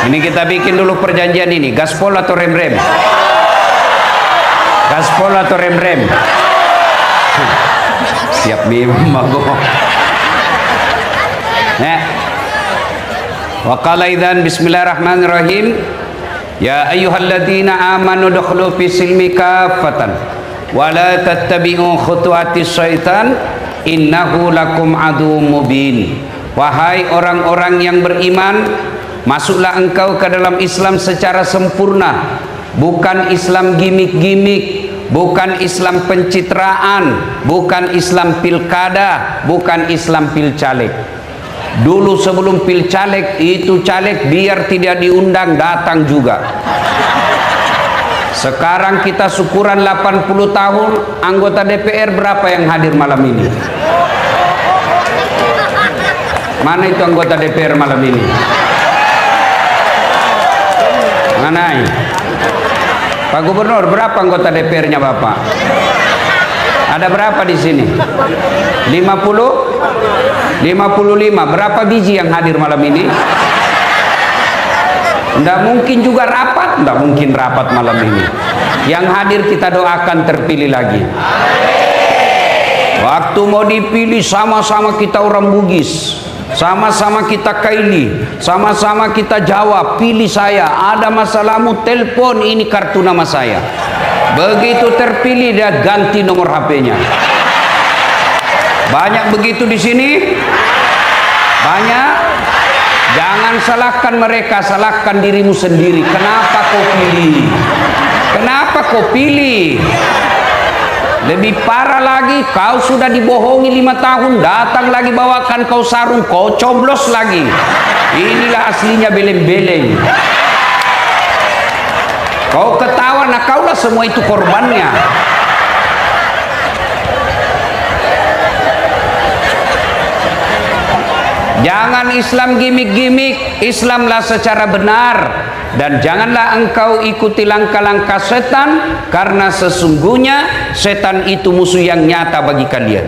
Ini kita bikin dulu perjanjian ini. Gaspol atau rem-rem? Gaspol atau rem-rem? Siap memang. Wa qala idzan bismillahirrahmanirrahim. Ya ayyuhalladzina amanu dukhulu fi silmi kaffatan wa la tattabi'u khutuwatis syaitan innahu lakum aduwwum mubin. Wahai orang-orang yang beriman, masuklah engkau ke dalam Islam secara sempurna, bukan Islam gimik-gimik, bukan Islam pencitraan, bukan Islam pilkada, bukan Islam pilcaleg. Dulu sebelum pilcaleg itu caleg biar tidak diundang datang juga. Sekarang kita syukuran 80 tahun, anggota DPR berapa yang hadir malam ini? Mana itu anggota DPR malam ini? Mana? Pak Gubernur, berapa anggota DPR-nya Bapak? Ada berapa di sini? 50? 55. Berapa biji yang hadir malam ini? Tidak mungkin juga rapat. Tidak mungkin rapat malam ini. Yang hadir kita doakan terpilih lagi. Waktu mau dipilih sama-sama kita orang Bugis, sama-sama kita kaili, sama-sama kita jawab, pilih saya. Ada masalahmu, telepon, ini kartu nama saya. Begitu terpilih dia ganti nomor HP-nya. Banyak begitu di sini? Banyak? Jangan salahkan mereka, salahkan dirimu sendiri. Kenapa kau pilih? Kenapa kau pilih? Lebih parah lagi, kau sudah dibohongi 5 tahun, datang lagi bawakan kau sarung, kau coblos lagi. Inilah aslinya beleng-beleng. Kau ketawa, nah kaulah semua itu korbannya. Jangan Islam gimik-gimik, Islamlah secara benar. Dan janganlah engkau ikuti langkah-langkah setan, karena sesungguhnya setan itu musuh yang nyata bagi kalian.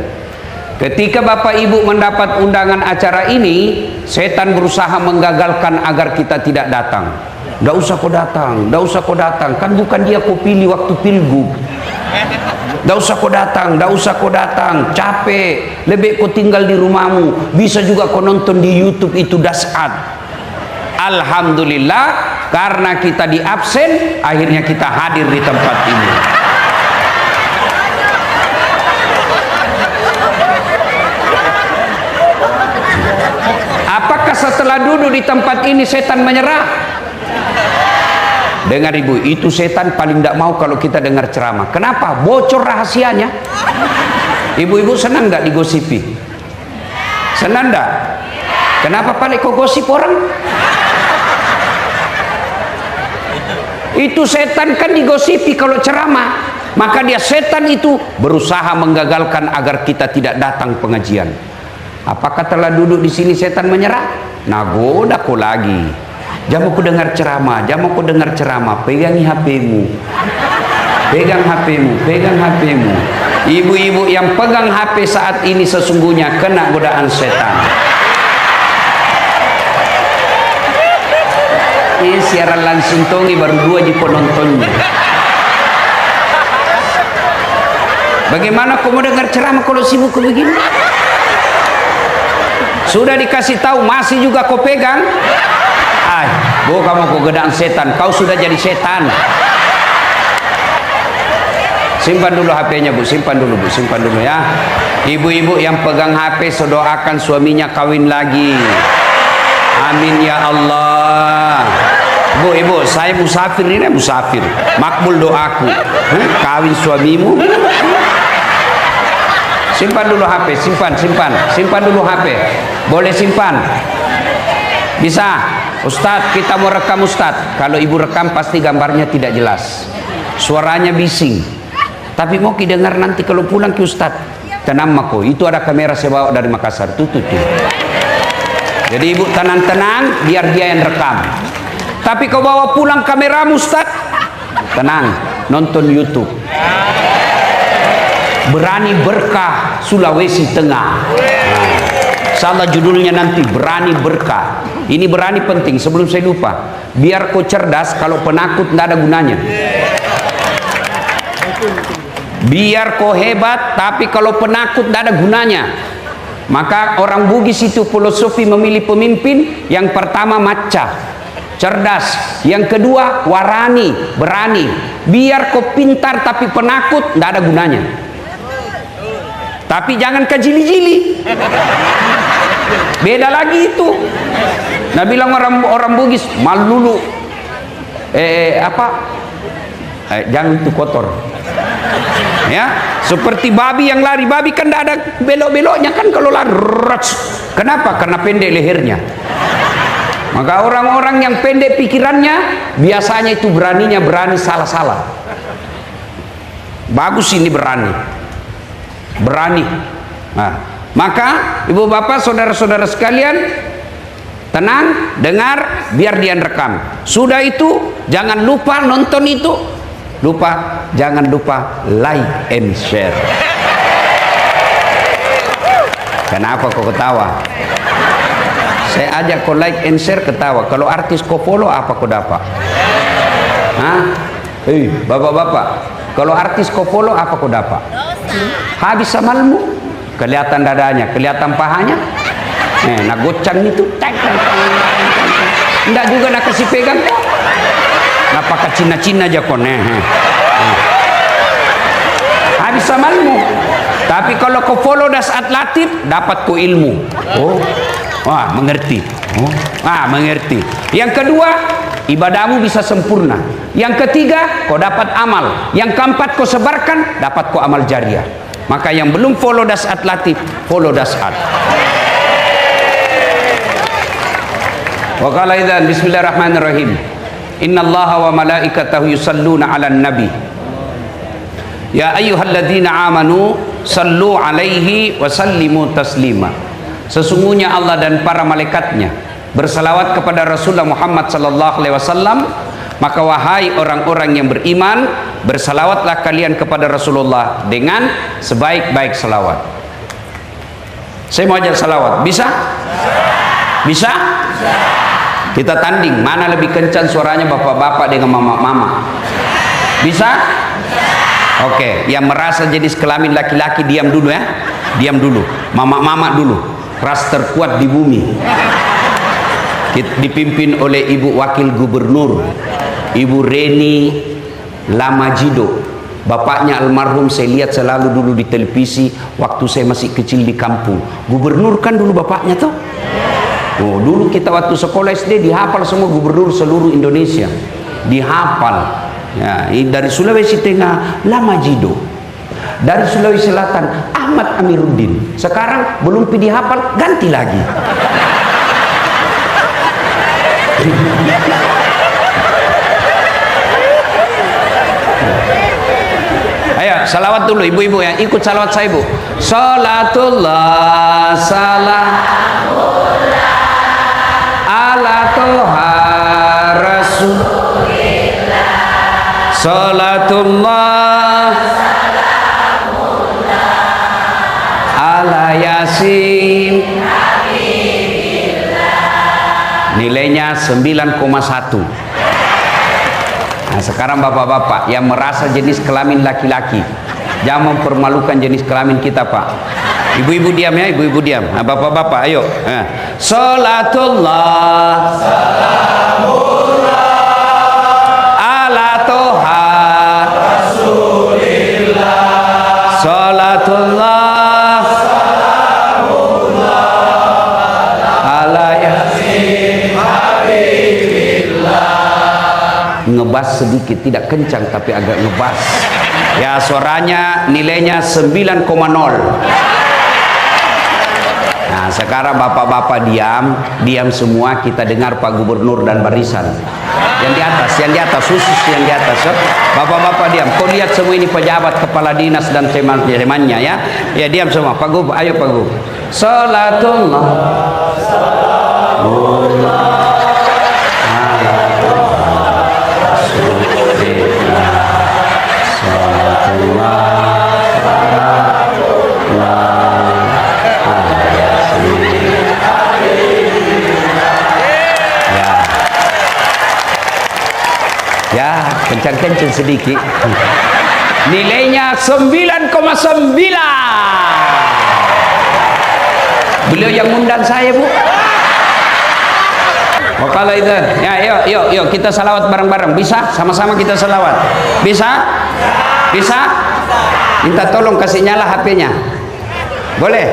Ketika Bapak Ibu mendapat undangan acara ini, setan berusaha menggagalkan agar kita tidak datang. Nggak usah kau datang, nggak usah kau datang, kan bukan dia kau pilih waktu pilgub. Nggak usah kau datang, nggak usah kau datang, capek, lebih kau tinggal di rumahmu, bisa juga kau nonton di YouTube itu dasat. Alhamdulillah, karena kita di absen, akhirnya kita hadir di tempat ini. Apakah setelah duduk di tempat ini setan menyerah? Dengar ibu, itu setan paling tidak mau kalau kita dengar ceramah. Kenapa? Bocor rahasianya. Ibu-ibu senang nggak digosipi? Senang nggak? Kenapa paling kau gosip orang? Itu setan kan digosipi kalau ceramah. Maka dia setan itu berusaha menggagalkan agar kita tidak datang pengajian. Apakah telah duduk di sini setan menyerah? Nagoda kau lagi. Jamu ku dengar ceramah, jamu ku dengar ceramah, pegangi HP-mu. Pegang HP-mu, pegang HP-mu. Ibu-ibu yang pegang HP saat ini sesungguhnya kena godaan setan. Ini siaran langsung tongi baru 2 di penontonnya. Bagaimana kau mau dengar ceramah kalau sibuk begini? Sudah dikasih tahu masih juga kau pegang? Kamu kau godaan setan, kau sudah jadi setan. Simpan dulu HP-nya Bu, simpan dulu Bu, simpan dulu ya. Ibu-ibu yang pegang HP, doakan suaminya kawin lagi. Amin ya Allah. Bu, ibu, saya musafir ini, musafir. Makbul doaku. Kawin suamimu. Simpan dulu HP, simpan dulu HP. Boleh simpan? Bisa. Ustadz, kita mau rekam Ustadz. Kalau ibu rekam pasti gambarnya tidak jelas, suaranya bising. Tapi mau didengar nanti kalau pulang ke Ustadz. Tenang mako, itu ada kamera saya bawa dari Makassar. Tuh. Jadi ibu tenang-tenang, biar dia yang rekam. Tapi kau bawa pulang kameramu Ustadz, tenang, nonton YouTube. Berani Berkah Sulawesi Tengah. Salah judulnya nanti, Berani Berkah. Ini berani penting sebelum saya lupa. Biar kau cerdas, kalau penakut tidak ada gunanya. Biar kau hebat, tapi kalau penakut tidak ada gunanya. Maka orang Bugis itu filosofi memilih pemimpin. Yang pertama maca, cerdas. Yang kedua warani, berani. Biar kau pintar tapi penakut, tidak ada gunanya. Tapi jangan kejili-jili. Beda lagi itu. Nah bilang orang Bugis malulu. Jangan itu kotor. Ya, seperti babi yang lari. Babi kan tidak ada belok-beloknya kan kalau lari. Kenapa? Karena pendek lehernya. Maka orang-orang yang pendek pikirannya biasanya itu berani salah-salah. Bagus ini berani. Nah, maka ibu bapak saudara-saudara sekalian, tenang, dengar, biar dia rekam. Sudah itu jangan lupa nonton itu. Jangan lupa like and share. Kenapa kau ketawa? Saya ajak kau like and share ketawa. Kalau artis kau follow apa kau dapat? Bapak-bapak, kalau artis kau follow apa kau dapat? Habis amalmu. Kelihatan dadanya, kelihatan pahanya. Nak gocang itu. Tidak juga nak kasih pegang kok. Nak pakai Cina-Cina aja kok. Habis amalmu. Tapi kalau kau follow Dasat Latif, dapat kau ilmu. Mengerti. Mengerti. Yang kedua, ibadahmu bisa sempurna. Yang ketiga, kau dapat amal. Yang keempat, kau sebarkan, dapat kau amal jariah. Maka yang belum follow Dasat Latif, follow Dasat. Wa qala idzan bismillahirrahmanirrahim. Innallaha wa malaikatahu yusalluna 'alan nabi. Ya ayyuhalladzina amanu sallu 'alaihi wa sallimu taslima. Sesungguhnya Allah dan para malaikatnya bersalawat kepada Rasulullah Muhammad sallallahu alaihi wasallam. Maka wahai orang-orang yang beriman, bersalawatlah kalian kepada Rasulullah dengan sebaik-baik salawat. Saya mau ajar salawat, bisa? Bisa? Kita tanding mana lebih kencang suaranya bapak-bapak dengan mama-mama. Bisa? Oke, yang merasa jenis kelamin laki-laki diam dulu ya. Diam dulu. Mama-mama dulu. Ras terkuat di bumi. Dipimpin oleh Ibu Wakil Gubernur Ibu Reni Lamajido. Bapaknya almarhum saya lihat selalu dulu di televisi waktu saya masih kecil di kampung. Gubernur kan dulu bapaknya tuh. Dulu kita waktu sekolah SD dihafal semua gubernur seluruh Indonesia. Dihafal. Ya, dari Sulawesi Tengah Lamajido. Dari Sulawesi Selatan Ahmad Amiruddin. Sekarang belum dihafal, ganti lagi. Ayo salawat dulu ibu-ibu yang ikut salawat saya ibu. Salatullah salamullah ala toha rasulillah. Salatullah salamullah ala yasin nilainya 9,1. Nah sekarang bapak-bapak yang merasa jenis kelamin laki-laki, jangan mempermalukan jenis kelamin kita pak. Ibu-ibu diam ya, ibu-ibu diam. Nah, bapak-bapak ayo. Salatullah salamullah ala toha rasulillah. Salatullah salamullah ala yasin habibillah. Ngebas sedikit, tidak kencang tapi agak ngebas. Ya suaranya nilainya 9,0. Nah sekarang bapak-bapak diam semua, kita dengar Pak Gubernur dan barisan. Yang di atas, khusus yang di atas. Bapak-bapak diam. Kau lihat semua ini pejabat, kepala dinas dan teman-temannya ya. Ya diam semua. Pak Gub, ayo Pak Gub. Salatullah salamullah Ya, kencang-kencang sedikit. Nilainya 9,9. Beliau yang undang saya, Bu. Kalau itu, ya, yuk kita salawat bareng-bareng. Bisa? Sama-sama kita salawat. Bisa? Bisa? Minta tolong kasih nyala HP-nya. Boleh?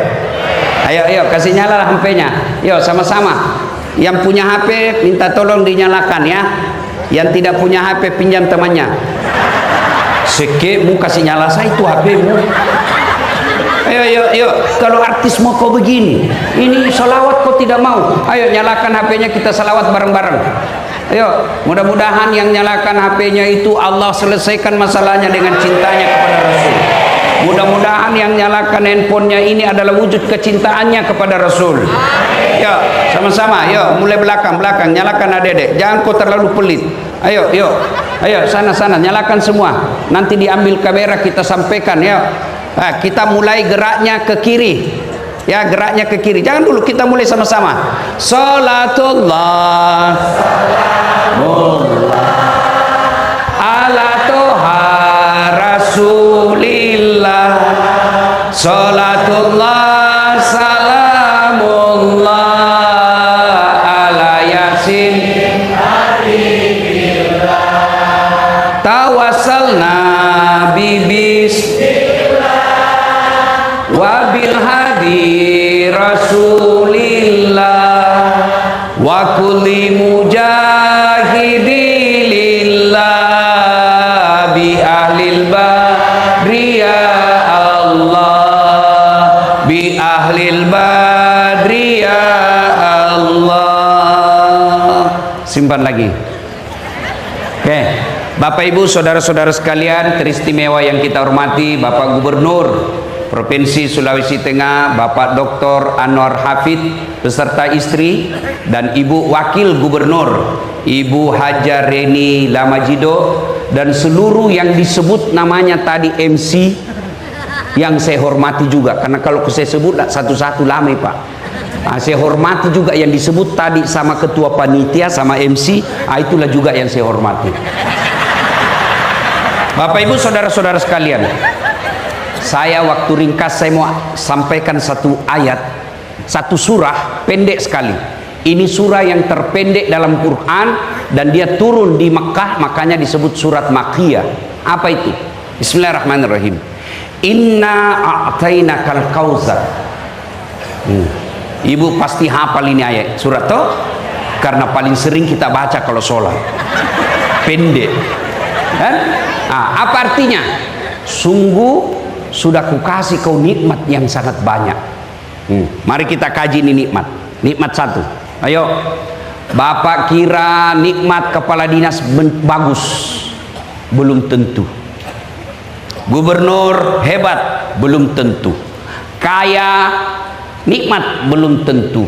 Ayo kasih nyala HP-nya. Yuk sama-sama. Yang punya HP minta tolong dinyalakan ya. Yang tidak punya HP pinjam temannya. Sekemu kasih nyala saya itu HP-mu. Ayo. Kalau artis mau kau begini, ini salawat kau tidak mau. Ayo nyalakan HP-nya, kita salawat bareng-bareng. Ayo, mudah-mudahan yang nyalakan HP-nya itu Allah selesaikan masalahnya dengan cintanya kepada Rasul. Mudah-mudahan yang nyalakan handphonenya ini adalah wujud kecintaannya kepada Rasul. Yuk, sama-sama. Yuk, mulai belakang. Nyalakan adek-adek. Jangan kau terlalu pelit. Ayo. Sana. Nyalakan semua. Nanti diambil kamera kita sampaikan. Yuk. Nah, kita mulai geraknya ke kiri. Ya, geraknya ke kiri. Jangan dulu, kita mulai sama-sama. Salatullah ala toha rasulillah. Salatullah salamullah ala yasin tawassalna bibis wabil hadi rasulillah wa kulli mujahidilillah bi ahlil badri ya Allah, bi ahlil badri ya Allah. Simpan lagi. Oke, Bapak Ibu saudara-saudara sekalian teristimewa yang kita hormati, Bapak Gubernur Provinsi Sulawesi Tengah, Bapak Dr. Anwar Hafid beserta istri, dan Ibu Wakil Gubernur Ibu Haja Reni Lamajido, dan seluruh yang disebut namanya tadi MC yang saya hormati juga, karena kalau saya sebut satu-satu lama Pak. Saya hormati juga yang disebut tadi sama ketua panitia sama MC, itulah juga yang saya hormati. Bapak Ibu saudara-saudara sekalian, saya waktu ringkas saya mau sampaikan satu ayat, satu surah pendek sekali. Ini surah yang terpendek dalam Quran dan dia turun di Mekah, makanya disebut surat Makkiyah. Apa itu? Bismillahirrahmanirrahim. Inna a'tainakal kautsar. Ibu pasti hafal ini ayat surat toh, karena paling sering kita baca kalau sholat. Pendek kan? Apa artinya? Sungguh sudah kukasih kau nikmat yang sangat banyak. Mari kita kaji ini nikmat. Nikmat satu. Ayo, Bapak kira nikmat kepala dinas bagus? Belum tentu. Gubernur hebat? Belum tentu. Kaya nikmat? Belum tentu.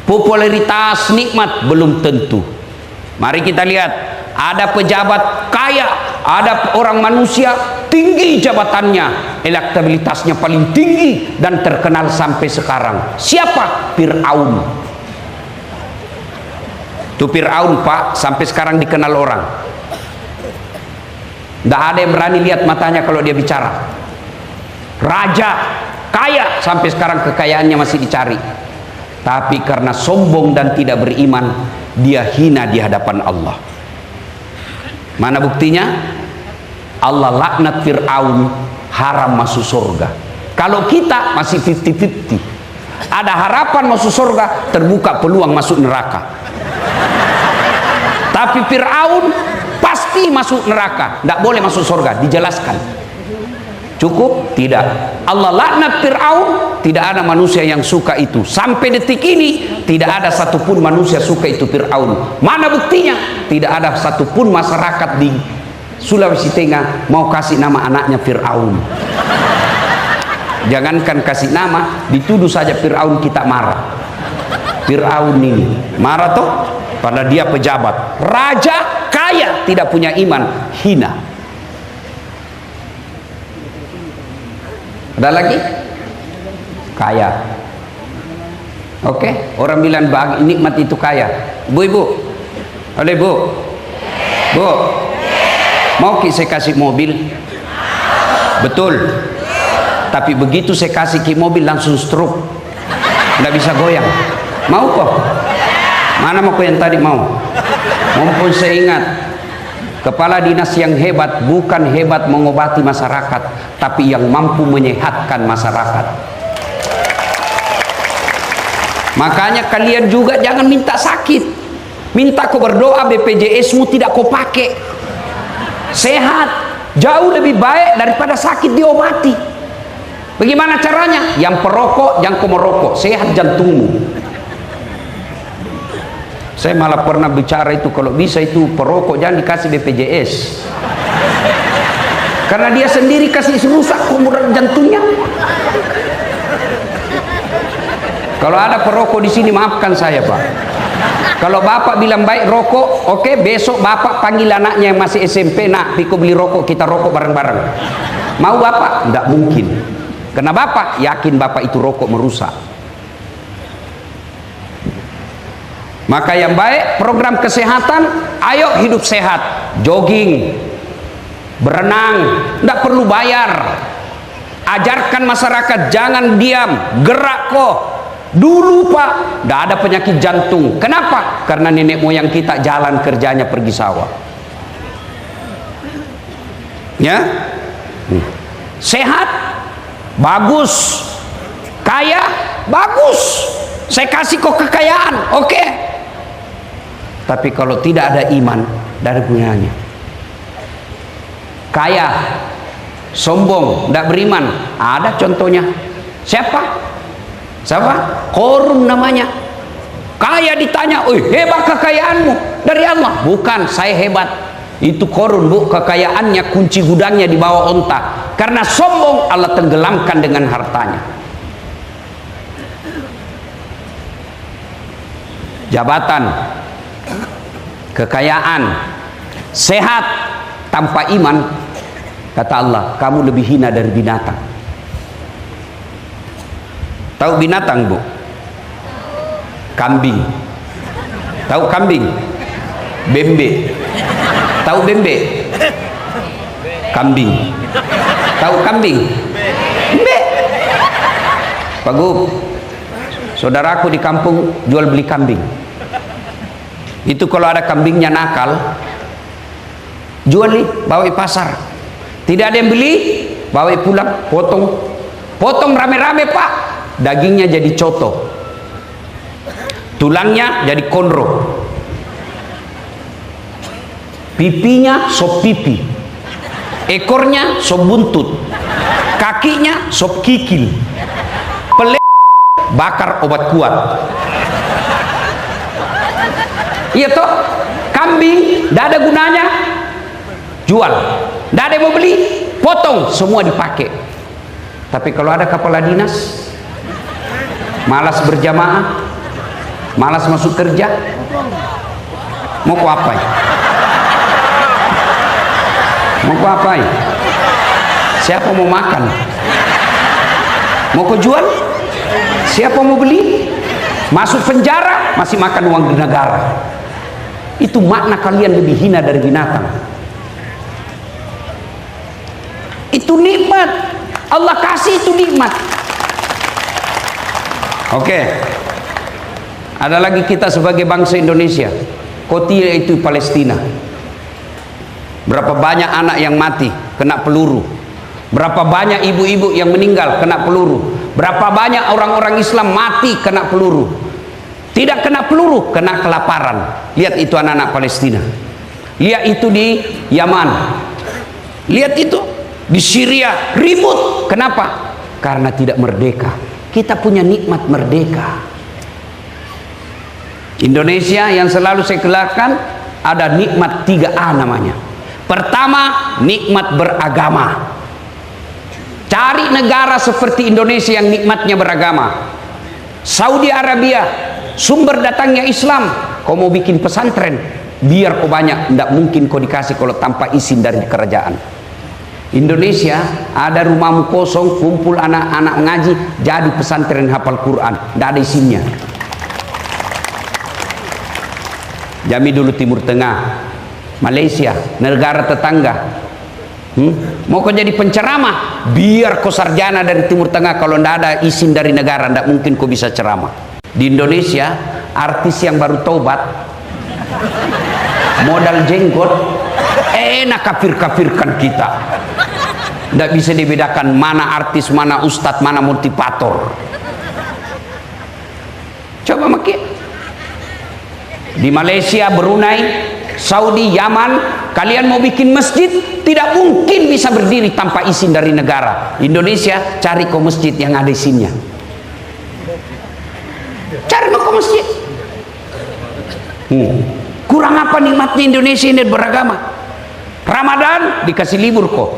Popularitas nikmat? Belum tentu. Mari kita lihat, ada pejabat kaya, ada orang manusia tinggi jabatannya, elektabilitasnya paling tinggi dan terkenal sampai sekarang. Siapa? Fir'aun. Itu Fir'aun Pak, sampai sekarang dikenal orang. Tidak ada yang berani lihat matanya kalau dia bicara. Raja kaya, sampai sekarang kekayaannya masih dicari. Tapi karena sombong dan tidak beriman, dia hina di hadapan Allah. Mana buktinya? Allah laknat Fir'aun, haram masuk surga. Kalau kita masih 50-50, ada harapan masuk surga, terbuka peluang masuk neraka. Tapi Fir'aun pasti masuk neraka, tidak boleh masuk surga. Dijelaskan. Cukup? Tidak. Allah laknat Fir'aun, tidak ada manusia yang suka itu. Sampai detik ini tidak ada satupun manusia suka itu Fir'aun. Mana buktinya? Tidak ada satupun masyarakat di Sulawesi Tengah mau kasih nama anaknya Fir'aun. Jangankan kasih nama, dituduh saja Fir'aun kita marah. Fir'aun ini marah toh, padahal dia pejabat, raja kaya, tidak punya iman, hina. Ada lagi? Kaya. Oke, orang bilang nikmat itu kaya. Bu, ibu, ada ibu, bu. Mau saya kasih mobil? Betul. Tapi begitu saya kasih mobil langsung stroke, nggak bisa goyang. Mau kok? Mana mau kok yang tadi mau? Mumpun saya ingat, kepala dinas yang hebat bukan hebat mengobati masyarakat, tapi yang mampu menyehatkan masyarakat. Makanya kalian juga jangan minta sakit, minta kau berdoa BPJS-mu tidak kau pakai. Sehat jauh lebih baik daripada sakit diobati. Bagaimana caranya? Yang perokok jangan kau merokok, sehat jantungmu. Saya malah pernah bicara itu, kalau bisa itu perokok jangan dikasih BPJS, karena dia sendiri kasih rusak kumur jantungnya. Kalau ada perokok di sini maafkan saya Pak. Kalau bapak bilang baik rokok, oke, besok bapak panggil anaknya yang masih SMP, nak Piko beli rokok, kita rokok bareng-bareng. Mau bapak? Tidak mungkin, karena bapak yakin bapak itu rokok merusak. Maka yang baik program kesehatan, ayo hidup sehat, jogging, berenang, tidak perlu bayar. Ajarkan masyarakat jangan diam, gerak kok. Dulu Pak, tidak ada penyakit jantung. Kenapa? Karena nenek moyang kita jalan kerjanya pergi sawah. Ya, sehat, bagus, kaya, bagus. Saya kasih kok kekayaan, oke. Tapi kalau tidak ada iman, tidak ada gunanya. Kaya, sombong, tidak beriman, ada contohnya. Siapa? Korun namanya. Kaya ditanya, "Oh, hebat kekayaanmu dari Allah?" Bukan, saya hebat. Itu korun Bu, kekayaannya kunci gudangnya di bawah onta. Karena sombong Allah tenggelamkan dengan hartanya. Jabatan, kekayaan, sehat tanpa iman, kata Allah, kamu lebih hina dari binatang. Tahu binatang Bu? Kambing. Tahu kambing? Bembe. Tahu bembe? Kambing. Tahu kambing? Bembe. Pak Gub, saudaraku di kampung jual beli kambing. Itu kalau ada kambingnya nakal, jual nih, bawa ke pasar. Tidak ada yang beli, bawa pulang, potong rame-rame Pak. Dagingnya jadi coto, tulangnya jadi konro, pipinya sop pipi, ekornya sop buntut, kakinya sop kikil, bakar obat kuat. Iya toh, kambing tidak ada gunanya, jual, tidak ada yang mau beli, potong, semua dipakai. Tapi kalau ada kepala dinas, malas berjamaah, malas masuk kerja, mau ku apain? Mau ku apain? Siapa mau makan? Mau ku jual? Siapa mau beli? Masuk penjara, masih makan uang negara. Itu makna kalian lebih hina dari binatang. Itu nikmat Allah kasih, itu nikmat. Oke, ada lagi kita sebagai bangsa Indonesia, Kotia itu Palestina. Berapa banyak anak yang mati kena peluru, berapa banyak ibu-ibu yang meninggal kena peluru, berapa banyak orang-orang Islam mati kena peluru. Tidak kena peluru, kena kelaparan. Lihat itu anak-anak Palestina, lihat itu di Yaman, lihat itu di Syria ribut. Kenapa? Karena tidak merdeka. Kita punya nikmat merdeka. Indonesia yang selalu saya gelarkan ada nikmat 3A namanya. Pertama, nikmat beragama. Cari negara seperti Indonesia yang nikmatnya beragama. Saudi Arabia, sumber datangnya Islam. Kau mau bikin pesantren, biar kau banyak, tidak mungkin kau dikasih kalau tanpa izin dari kerajaan. Indonesia ada rumahmu kosong, kumpul anak-anak ngaji, jadi pesantren hafal Quran, tidak ada isinya. Jami dulu Timur Tengah, Malaysia, negara tetangga. Mau kau jadi penceramah, biar kau sarjana dari Timur Tengah, kalau tidak ada izin dari negara tidak mungkin kau bisa ceramah. Di Indonesia, artis yang baru taubat, modal jenggot, enak kafir-kafirkan kita. Tidak bisa dibedakan mana artis, mana ustadz, mana motivator. Coba makin di Malaysia, Brunei, Saudi, Yaman, kalian mau bikin masjid, tidak mungkin bisa berdiri tanpa izin dari negara. Indonesia, cari kau masjid yang ada izinnya. Cari kau masjid. Kurang apa nikmatnya Indonesia ini beragama? Ramadan dikasih libur kok.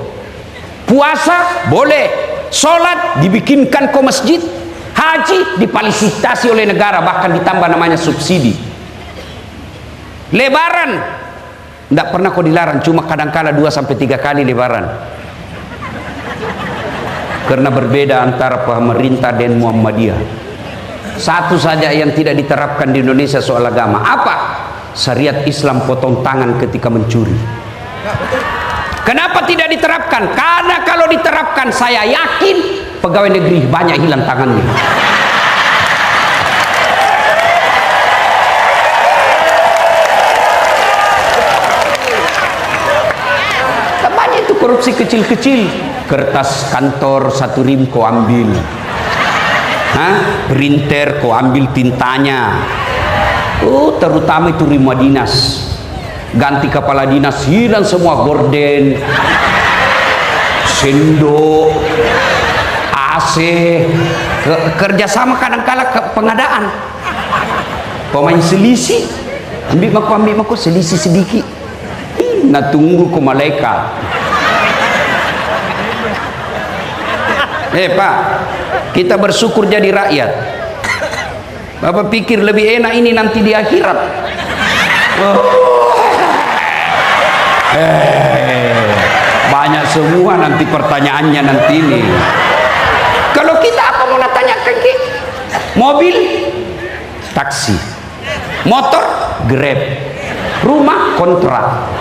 Puasa boleh. Sholat dibikinkan kau masjid. Haji difasilitasi oleh negara, bahkan ditambah namanya subsidi. Lebaran tidak pernah kau dilarang, cuma kadang-kala 2-3 kali lebaran. Karena berbeda antara pemerintah dan Muhammadiyah. Satu saja yang tidak diterapkan di Indonesia soal agama. Apa? Syariat Islam potong tangan ketika mencuri. Kenapa tidak diterapkan? Karena kalau diterapkan, saya yakin pegawai negeri banyak hilang tangannya. Korupsi kecil-kecil, kertas kantor 1 rim kau ambil, printer kau ambil tintanya. Terutama itu rumah dinas, ganti kepala dinas hilang semua, gorden, sendok, AC, kerjasama kadang-kala pengadaan, pemain selisih, ambil maku selisih sedikit, nah tunggu ke malaikat. Pak, kita bersyukur jadi rakyat. Bapak pikir lebih enak ini nanti di akhirat. Banyak semua nanti pertanyaannya nanti ini. Kalau kita apa mau tanyakan ke? Mobil, taksi, motor, Grab, rumah kontrak.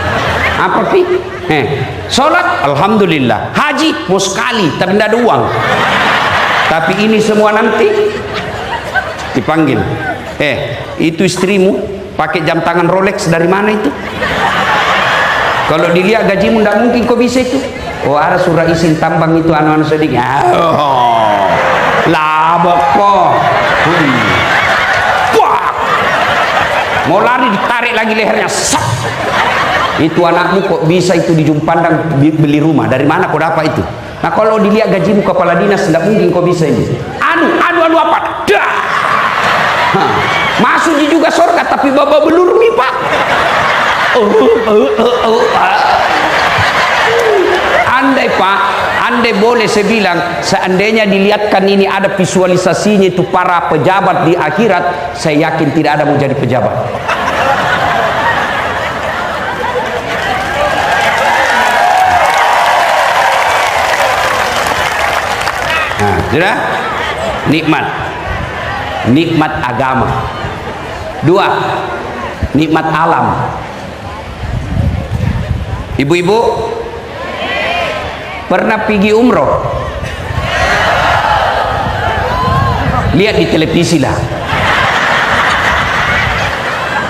Apa pi? Sholat, alhamdulillah. Haji mau sekali, tapi tidak ada uang. Tapi ini semua nanti dipanggil. Itu istrimu pakai jam tangan Rolex dari mana itu? Kalau dilihat gajimu tidak mungkin kau bisa itu. Ada surat izin tambang itu anu-anu sedikit. Labak kok. Mau lari ditarik lagi lehernya. Itu anakmu kok bisa itu di Jumpandang beli rumah, dari mana kau dapat itu? Nah kalau dilihat gajimu kepala dinas, tidak mungkin kau bisa ini. Anu apa? Dah. Masuk juga surga tapi bapak belur nih pak. Andai boleh saya bilang, seandainya dilihatkan ini ada visualisasinya itu para pejabat di akhirat, saya yakin tidak ada mau jadi pejabat. Sudah? Nikmat agama. 2, nikmat alam. Ibu-ibu pernah pergi umroh? Lihat di televisi lah.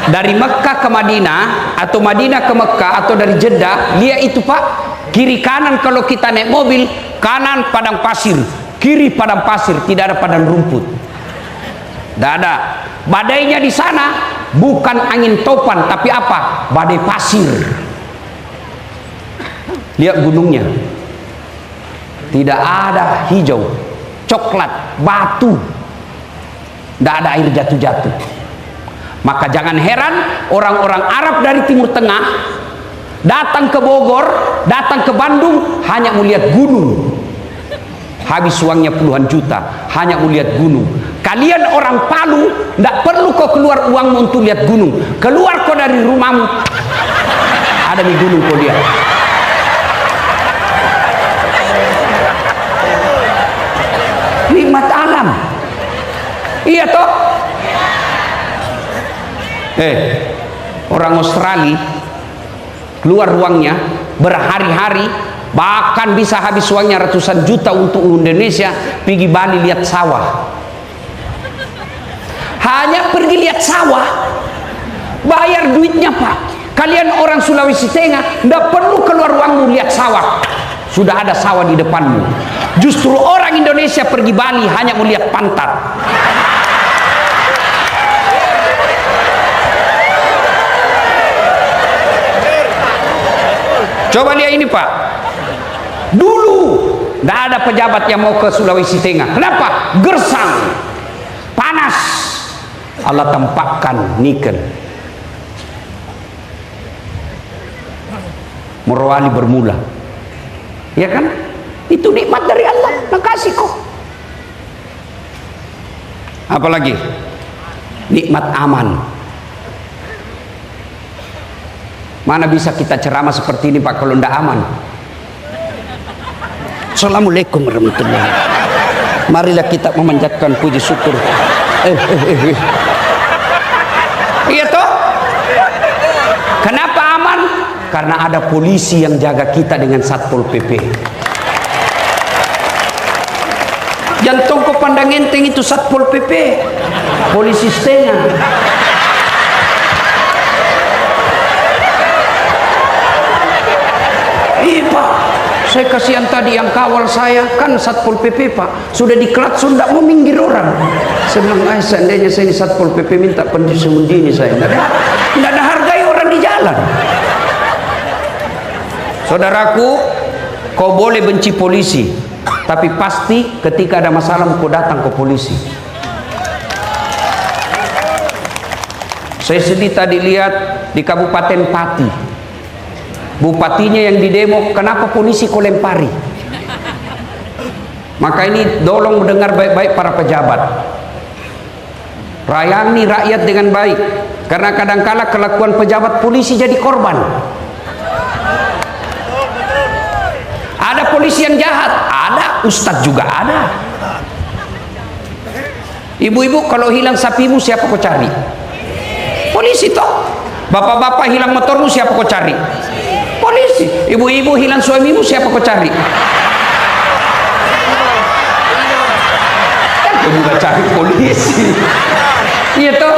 Dari Mekah ke Madinah atau Madinah ke Mekah atau dari Jeddah, lihat itu pak, kiri kanan kalau kita naik mobil, kanan padang pasir, kiri padang pasir, tidak ada padang rumput. Tidak ada. Badainya di sana bukan angin topan, tapi apa? Badai pasir. Lihat gunungnya, tidak ada hijau, coklat, batu, tidak ada air jatuh-jatuh. Maka jangan heran orang-orang Arab dari Timur Tengah datang ke Bogor, datang ke Bandung hanya melihat gunung. Habis uangnya puluhan juta hanya melihat gunung. Kalian orang Palu tidak perlu kau keluar uangmu untuk lihat gunung. Keluar kau dari rumahmu, ada di gunung kau lihat. Nikmat alam. Iya toh? Orang Australia keluar uangnya berhari-hari, bahkan bisa habis uangnya ratusan juta untuk Indonesia, pergi Bali lihat sawah. Hanya pergi lihat sawah, bayar duitnya Pak. Kalian orang Sulawesi Tengah tidak perlu keluar uangmu lihat sawah, sudah ada sawah di depanmu. Justru orang Indonesia pergi Bali hanya melihat pantat. Coba lihat ini Pak, dulu tidak ada pejabat yang mau ke Sulawesi Tengah. Kenapa? Gersang, panas. Allah tampakkan nikel. Morowali bermula, ya kan? Itu nikmat dari Allah, makasih kok. Apalagi nikmat aman. Mana bisa kita ceramah seperti ini Pak kalau tidak aman? Assalamualaikum warahmatullahi wabarakatuh. Marilah kita memanjatkan puji syukur. Iya toh? Kenapa aman? Karena ada polisi yang jaga kita dengan Satpol PP. Jantung kau pandang enteng itu Satpol PP, polisi setengah. Iya Pak, saya kasihan tadi yang kawal saya kan Satpol PP Pak, sudah diklatsun tidak mau minggir orang. Saya bilang, seandainya saya ini Satpol PP minta pensiun dini saya, tidak ada hargai orang di jalan. Saudaraku, kau boleh benci polisi, tapi pasti ketika ada masalah kau datang ke polisi. Saya sedih tadi lihat di Kabupaten Pati, bupatinya yang didemo, kenapa polisi kau lempari? Maka ini tolong mendengar baik-baik para pejabat, rayani rakyat dengan baik, karena kadangkala kelakuan pejabat polisi jadi korban. Ada polisi yang jahat, ada ustadz juga ada. Ibu-ibu kalau hilang sapimu siapa kau cari? Polisi toh. Bapak-bapak hilang motormu siapa kau cari? Polisi. Ibu-ibu hilang suamimu siapa kau cari? Kau juga cari polisi. Iya toh.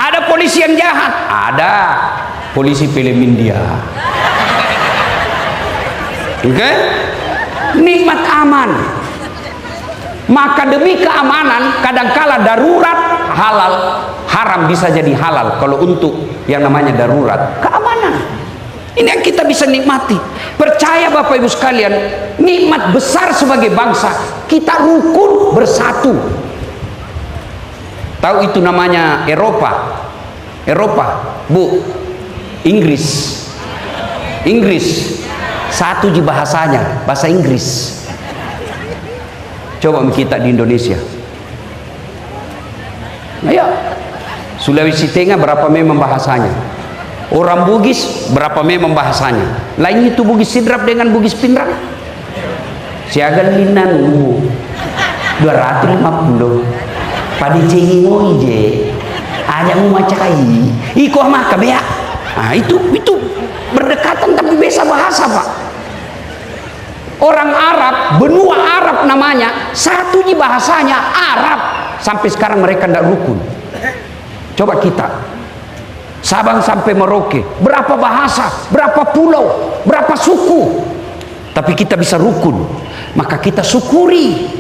Ada polisi yang jahat, ada polisi film India. Oke? Nikmat aman. Maka demi keamanan, kadangkala darurat halal, haram bisa jadi halal kalau untuk yang namanya darurat. Keamanan. Ini yang kita bisa nikmati. Percaya Bapak Ibu sekalian, nikmat besar sebagai bangsa, kita rukun bersatu. Tahu itu namanya Eropa? Eropa, Bu. Inggris. Satu di bahasanya, bahasa Inggris. Coba kita di Indonesia. Ayo, Sulawesi Tengah berapa memang bahasanya? Orang Bugis berapa memang bahasanya? Lain itu Bugis Sidrap dengan Bugis Pindrang. Siagan linan 250. Padi cengi moje. Ajak mu macai. Iko maka bea. Nah, itu berdekatan tapi beda bahasa Pak. Orang Arab, benua Arab namanya, satu di bahasanya Arab. Sampai sekarang mereka tidak rukun. Coba kita, Sabang sampai Merauke, berapa bahasa, berapa pulau, berapa suku, tapi kita bisa rukun. Maka kita syukuri.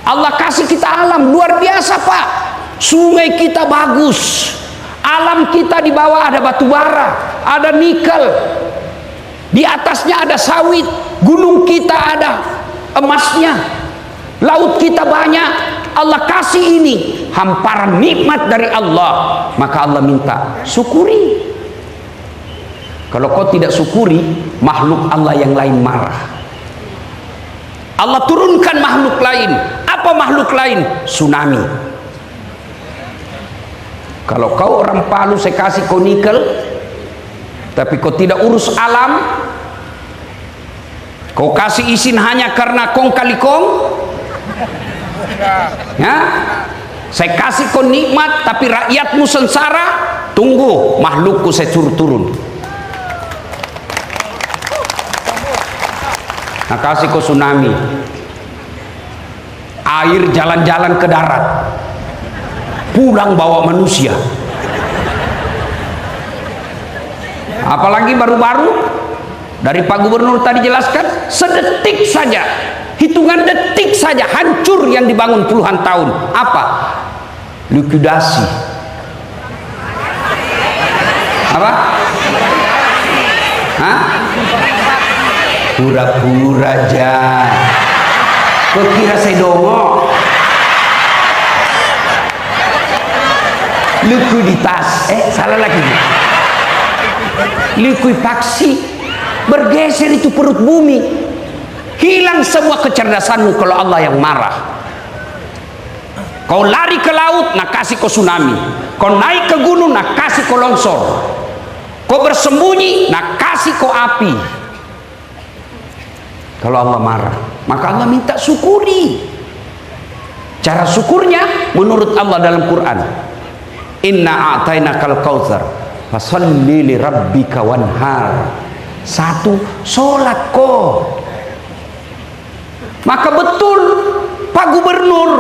Allah kasih kita alam luar biasa Pak. Sungai kita bagus, alam kita di bawah ada batu bara, ada nikel, di atasnya ada sawit, gunung kita ada emasnya, laut kita banyak. Allah kasih ini hamparan nikmat dari Allah, maka Allah minta syukuri. Kalau kau tidak syukuri, makhluk Allah yang lain marah. Allah turunkan makhluk lain. Apa makhluk lain? Tsunami. Kalau kau orang Palu, saya kasih kau nikel, tapi kau tidak urus alam, kau kasih izin hanya karena kong kali kong, ya? Saya kasih kau nikmat, tapi rakyatmu sengsara, tunggu makhlukku saya turun. Nah, kasih ke tsunami, air jalan-jalan ke darat, pulang bawa manusia. Apalagi baru-baru dari Pak Gubernur tadi jelaskan, sedetik saja, hitungan detik saja hancur yang dibangun puluhan tahun. Apa? Likuidasi. Apa? Hah? Pura-pura aja. Kau kira saya dongok? Likuiditas. Salah lagi. Likuifaksi. Bergeser itu perut bumi. Hilang semua kecerdasanmu kalau Allah yang marah. Kau lari ke laut, nak kasih kau tsunami. Kau naik ke gunung, nak kasih kau longsor. Kau bersembunyi, nak kasih kau api. Kalau Allah marah, maka Allah minta syukuri. Cara syukurnya menurut Allah dalam Quran, inna a'tainakal kautsar fasalli li rabbika wanhar. Satu, sholat kok. Maka betul Pak Gubernur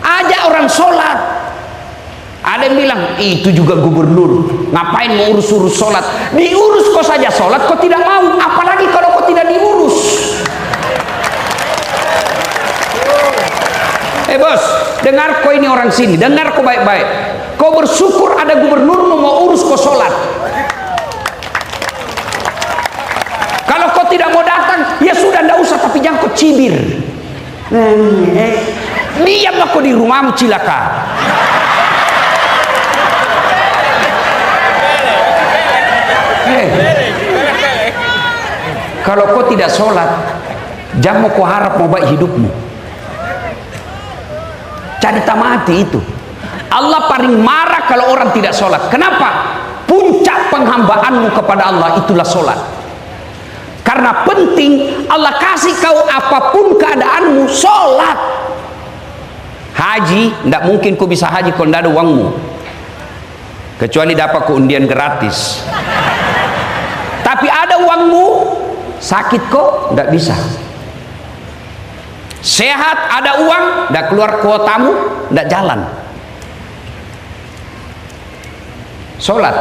ajak orang sholat. Ada yang bilang itu juga gubernur, ngapain mau urus-urus sholat? Diurus kok saja sholat, kok tidak mau, apalagi kalau kok tidak diurus. Bos, dengar kau ini orang sini, dengar kau baik-baik. Kau bersyukur ada gubernur mau urus kau sholat. Kalau kau tidak mau datang, ya sudah, tidak usah, tapi jangan kau cibir. Diam kau di rumahmu cilaka. Kalau kau tidak sholat, jangan kau harap mau baik hidupmu. Cari tamati itu. Allah paling marah kalau orang tidak sholat. Kenapa? Puncak penghambaanmu kepada Allah itulah sholat. Karena penting, Allah kasih kau apapun keadaanmu, sholat. Haji, tidak mungkin kau bisa haji kalau tidak ada uangmu, kecuali dapat keundian gratis. Tapi ada uangmu, sakit kok tidak bisa. Sehat ada uang, tidak keluar kuotamu, tidak jalan. Sholat,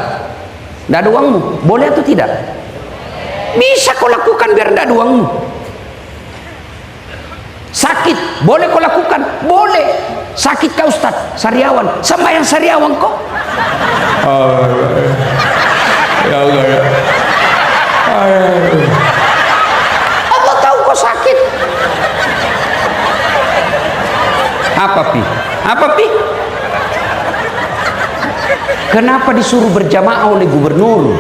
tidak ada uangmu, boleh atau tidak? Bisa kau lakukan biar tidak ada uangmu. Sakit, boleh kau lakukan? Boleh. Sakit kau Ustaz, sariawan, sembahyang sariawan kok. Allah tahu kau sakit. Apa pi? Kenapa disuruh berjamaah oleh gubernur?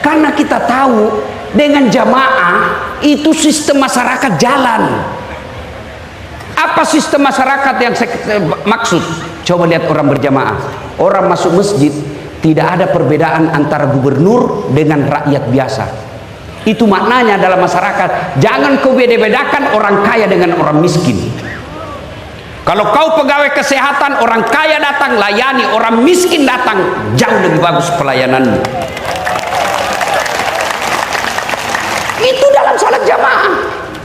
Karena kita tahu dengan jamaah itu sistem masyarakat jalan. Apa sistem masyarakat yang saya maksud? Coba lihat orang berjamaah. Orang masuk masjid, tidak ada perbedaan antara gubernur dengan rakyat biasa. Itu maknanya dalam masyarakat. Jangan kau beda-bedakan orang kaya dengan orang miskin. Kalau kau pegawai kesehatan, orang kaya datang layani, orang miskin datang, jauh lebih bagus pelayananmu. Itu dalam sholat jamaah.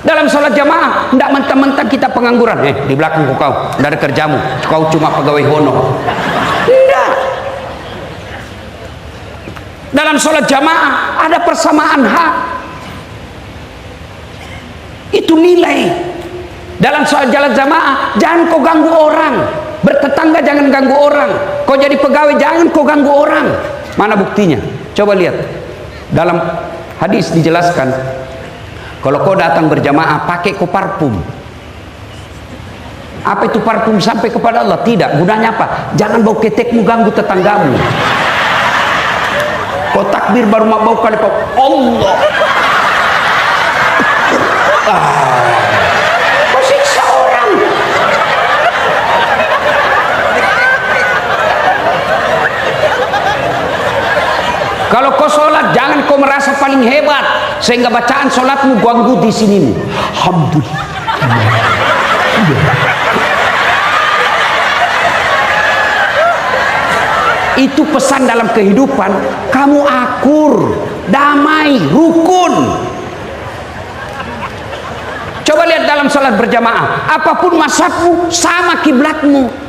Dalam sholat jamaah, tidak mentang-mentang kita pengangguran. Di belakang kau, tidak ada kerjamu, kau cuma pegawai honor. Tidak. Dalam sholat jamaah ada persamaan hak. Itu nilai. Dalam soal jalan jamaah, jangan kau ganggu orang. Bertetangga jangan ganggu orang. Kau jadi pegawai jangan kau ganggu orang. Mana buktinya? Coba lihat. Dalam hadis dijelaskan, kalau kau datang berjamaah pakai kau parfum. Apa itu parfum sampai kepada Allah? Tidak. Gunanya apa? Jangan bau ketekmu ganggu tetanggamu. Kau takbir baru mau bau kali Allah. Kalau kau sholat, jangan kau merasa paling hebat sehingga bacaan sholatmu ganggu di sini. Alhamdulillah. itu pesan dalam kehidupan. Kamu akur, damai, rukun. Coba lihat dalam salat berjamaah, apapun mazhabmu sama kiblatmu.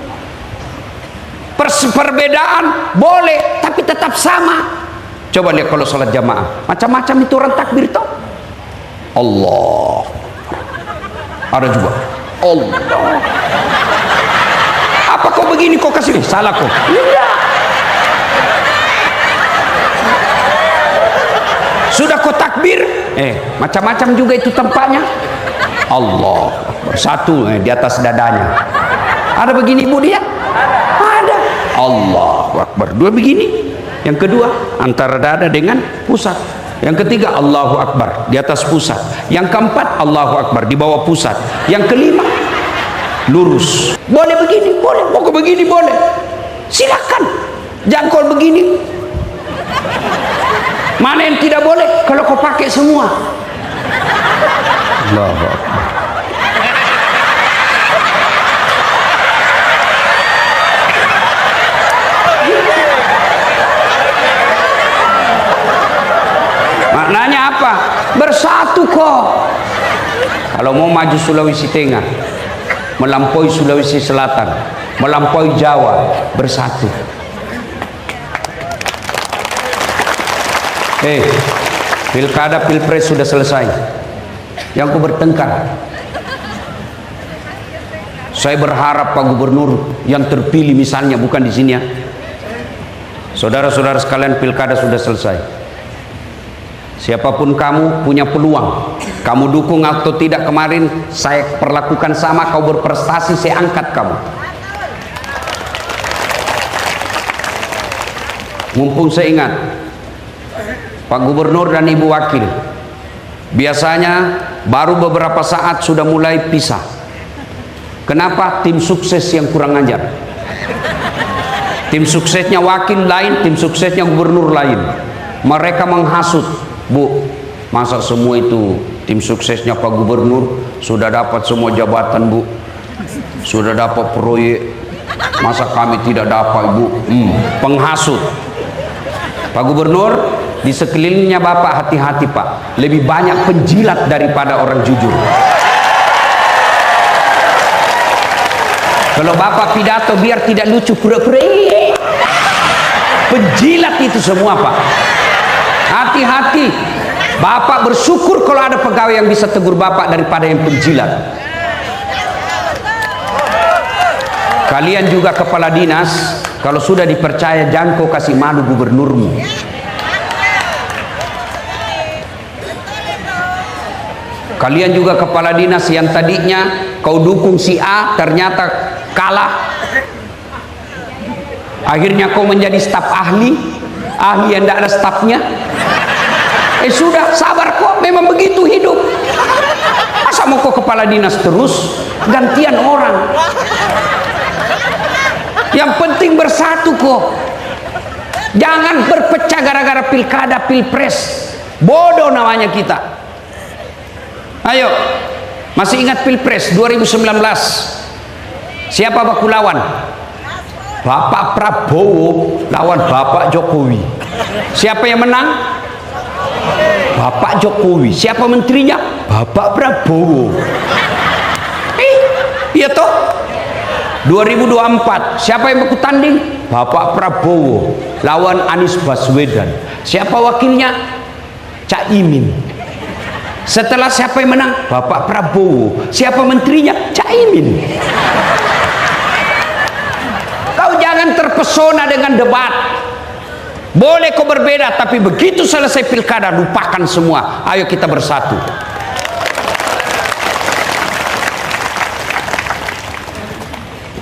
Perbedaan boleh, tapi tetap sama. Coba lihat kalau salat jamaah, macam-macam itu orang takbir toh. Allah, ada juga Allah. Apa kau begini, kau kasih ini? Salah kau. Tidak. Sudah kau takbir, macam-macam juga itu tempatnya. Allah satu di atas dadanya. Ada begini ibu dia? Ada. Allah Akbar. Dua begini. Yang kedua antara dada dengan pusat. Yang ketiga Allahu Akbar di atas pusat. Yang keempat Allahu Akbar di bawah pusat. Yang kelima lurus. Boleh begini, boleh. Mau ke begini boleh. Silakan. Jangan kau begini. Mana yang tidak boleh? Kalau kau pakai semua. Allahu Akbar. Maknanya apa? Bersatu kok. Kalau mau maju Sulawesi Tengah, melampaui Sulawesi Selatan, melampaui Jawa, bersatu. Pilkada pilpres sudah selesai. Yang ku bertengkar, saya berharap Pak Gubernur yang terpilih misalnya, bukan di sini ya. Saudara-saudara sekalian, pilkada sudah selesai. Siapapun kamu punya peluang, kamu dukung atau tidak, kemarin saya perlakukan sama, kau berprestasi saya angkat kamu. Mumpung saya ingat Pak Gubernur dan Ibu Wakil biasanya baru beberapa saat sudah mulai pisah. Kenapa? Tim sukses yang kurang ajar. Tim suksesnya wakil lain, tim suksesnya gubernur lain. Mereka menghasut. Bu, masa semua itu tim suksesnya Pak Gubernur sudah dapat semua jabatan, Bu, sudah dapat proyek, masa kami tidak dapat, Bu? Penghasut. Pak Gubernur, di sekelilingnya Bapak hati-hati Pak, lebih banyak penjilat daripada orang jujur. Kalau Bapak pidato biar tidak lucu, pura-pura penjilat itu semua Pak. Hati-hati. Bapak bersyukur kalau ada pegawai yang bisa tegur Bapak daripada yang penjilat. Kalian juga kepala dinas, kalau sudah dipercaya jangan kau kasih malu gubernurmu. Kalian juga kepala dinas yang tadinya kau dukung si A, ternyata kalah. Akhirnya kau menjadi staf ahli yang tidak ada stafnya. Sudah, sabar kok, memang begitu hidup. Masa mau kok kepala dinas terus gantian orang? Yang penting bersatu kok. Jangan berpecah gara-gara pilkada pilpres. Bodoh namanya kita. Ayo, masih ingat pilpres 2019? Siapa baku lawan? Bapak Prabowo lawan Bapak Jokowi. Siapa yang menang? Bapak Jokowi. Siapa menterinya? Bapak Prabowo. Iya toh? 2024 siapa yang baku tanding? Bapak Prabowo lawan Anies Baswedan. Siapa wakilnya? Cak Imin. Setelah siapa yang menang? Bapak Prabowo. Siapa menterinya? Cak Imin. Kau jangan terpesona dengan debat. Boleh kau berbeda, tapi begitu selesai pilkada lupakan semua. Ayo kita bersatu.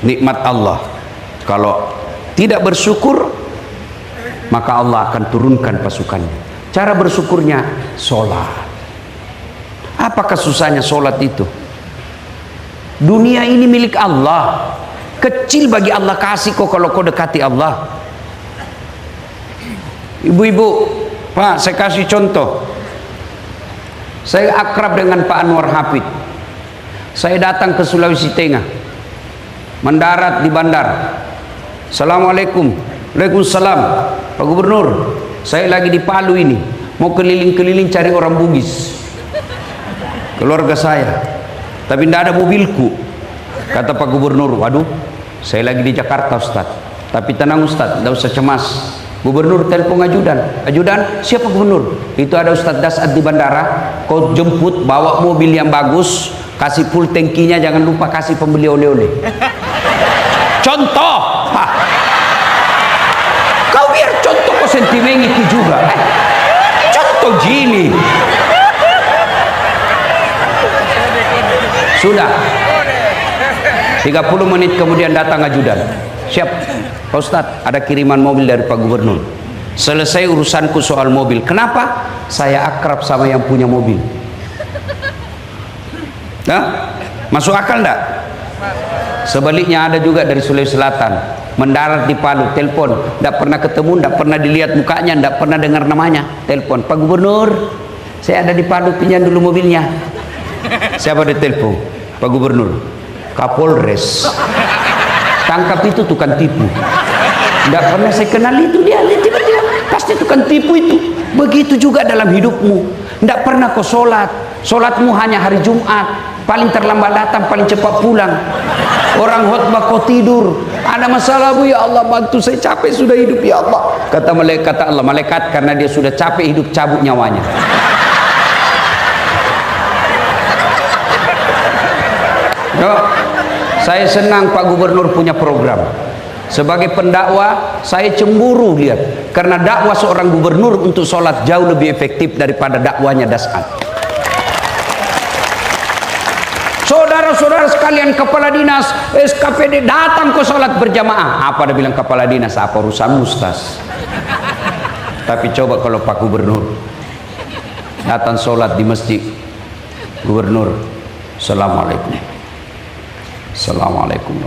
Nikmat Allah. Kalau tidak bersyukur, maka Allah akan turunkan pasukannya. Cara bersyukurnya sholat. Apakah susahnya sholat itu? Dunia ini milik Allah. Kecil bagi Allah kasih kok kalau kau dekati Allah. Ibu-ibu, Pak, saya kasih contoh. Saya akrab dengan Pak Anwar Hafid. Saya datang ke Sulawesi Tengah, mendarat di bandar. Assalamualaikum. Waalaikumsalam. Pak Gubernur, saya lagi di Palu ini, mau keliling-keliling cari orang Bugis, keluarga saya, tapi tidak ada mobilku. Kata Pak Gubernur, waduh, saya lagi di Jakarta Ustaz. Tapi tenang Ustaz, tidak usah cemas. Gubernur telepon ajudan. Ajudan, siapa Gubernur? Itu ada Ustaz Dasad di bandara. Kau jemput, bawa mobil yang bagus, kasih full tankinya, jangan lupa kasih pembeli oleh-oleh. Contoh. Hah. Kau biar contoh kau sentimen itu juga. Contoh gini. Sudah. 30 menit kemudian datang ajudan. Siap, Pak Ustadz, ada kiriman mobil dari Pak Gubernur. Selesai urusanku soal mobil. Kenapa? Saya akrab sama yang punya mobil. Nah, masuk akal enggak? Sebaliknya ada juga dari Sulawesi Selatan, mendarat di Palu, telepon, enggak pernah ketemu, enggak pernah dilihat mukanya, enggak pernah dengar namanya. Telepon, Pak Gubernur, saya ada di Palu, pinjam dulu mobilnya. Siapa di telepon? Pak Gubernur. Kapolres. Tangkap itu tukang tipu. Tidak pernah saya kenal itu dia, tiba-tiba pasti tukang tipu itu. Begitu juga dalam hidupmu. Tidak pernah kau sholat, sholatmu hanya hari Jumat, paling terlambat datang, paling cepat pulang. Orang khotbah kau tidur. Ada masalah Bu, ya Allah bantu saya, capek sudah hidup ya Allah. Kata Allah, malaikat karena dia sudah capek hidup cabut nyawanya. Yo, saya senang Pak Gubernur punya program. Sebagai pendakwah, saya cemburu lihat, karena dakwah seorang gubernur untuk sholat jauh lebih efektif daripada dakwanya Dasad. Saudara-saudara sekalian, kepala dinas, SKPD datang ke sholat berjamaah. Apa dia bilang kepala dinas? Apa urusan Ustaz? Tapi coba kalau Pak Gubernur datang sholat di masjid, Gubernur, Assalamualaikum. Assalamualaikum.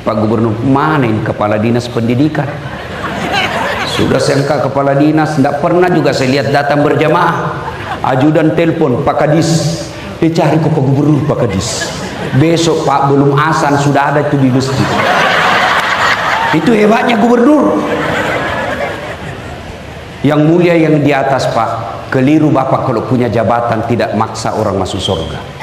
Pak Gubernur, mana ini kepala dinas pendidikan? Sudah sangka kepala dinas, tidak pernah juga saya lihat datang berjamaah. Ajudan telepon, Pak Kadis, dicari ke Pak Gubernur, Pak Kadis. Besok Pak belum azan sudah ada itu di masjid. Itu hebatnya gubernur. Yang mulia yang di atas Pak, keliru Bapak kalau punya jabatan tidak maksa orang masuk surga.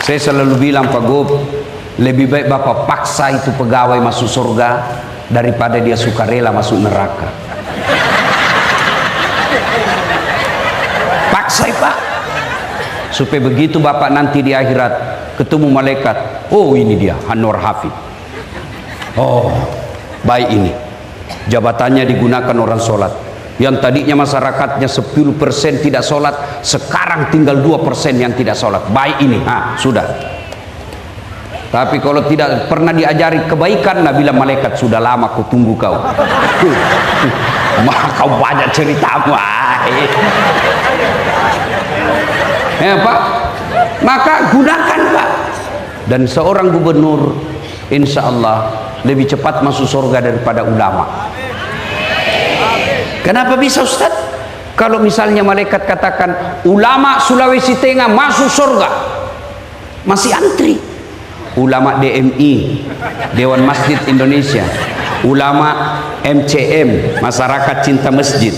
Saya selalu bilang Pak Gub, lebih baik Bapak paksa itu pegawai masuk surga daripada dia sukarela masuk neraka. Paksa Pak, supaya begitu Bapak nanti di akhirat ketemu malaikat, oh ini dia Anwar Hafid. Oh baik, ini jabatannya digunakan orang sholat. Yang tadinya masyarakatnya 10% tidak sholat, sekarang tinggal 2% yang tidak sholat. Baik ini, sudah. Tapi kalau tidak pernah diajari kebaikan, nah bilang malaikat, sudah lama aku tunggu kau. Maka kau banyak ceritamu. Ya Pak, maka gunakan Pak. Dan seorang gubernur, insya Allah lebih cepat masuk surga daripada ulama. Kenapa bisa Ustaz? Kalau misalnya malaikat katakan ulama Sulawesi Tengah masuk surga, masih antri. Ulama DMI, Dewan Masjid Indonesia, ulama MCM, Masyarakat Cinta Masjid.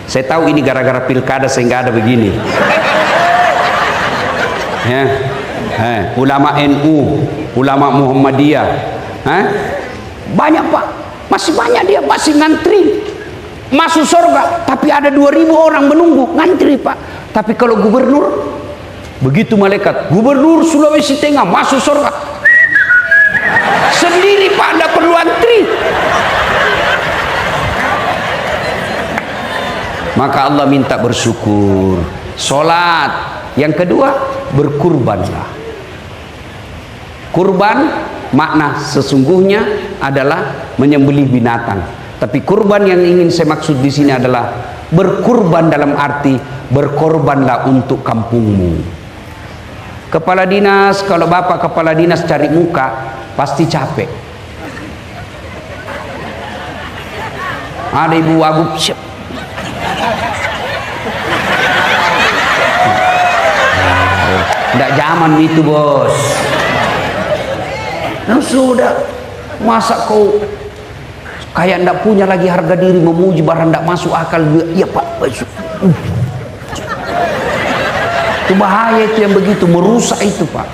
Saya tahu ini gara-gara pilkada sehingga ada begini. Ya. Ulama NU, ulama Muhammadiyah. Banyak Pak, masih banyak dia, masih ngantri masuk surga, tapi ada 2.000 orang menunggu ngantri Pak. Tapi kalau gubernur, begitu malaikat gubernur Sulawesi Tengah masuk surga, sendiri Pak, tidak perlu antri. Maka Allah minta bersyukur, sholat. Yang kedua, berkurbanlah. Kurban makna sesungguhnya adalah menyembelih binatang. Tapi kurban yang ingin saya maksud di sini adalah berkurban dalam arti berkorbanlah untuk kampungmu. Kepala dinas, kalau Bapak kepala dinas cari muka pasti capek. Ada Ibu Wagub, siap. Tidak zaman itu bos. Nah, sudah, masa kau kayak ndak punya lagi harga diri, memuji barang ndak masuk akal. Ya Pak, itu bahaya, itu yang begitu merusak itu Pak.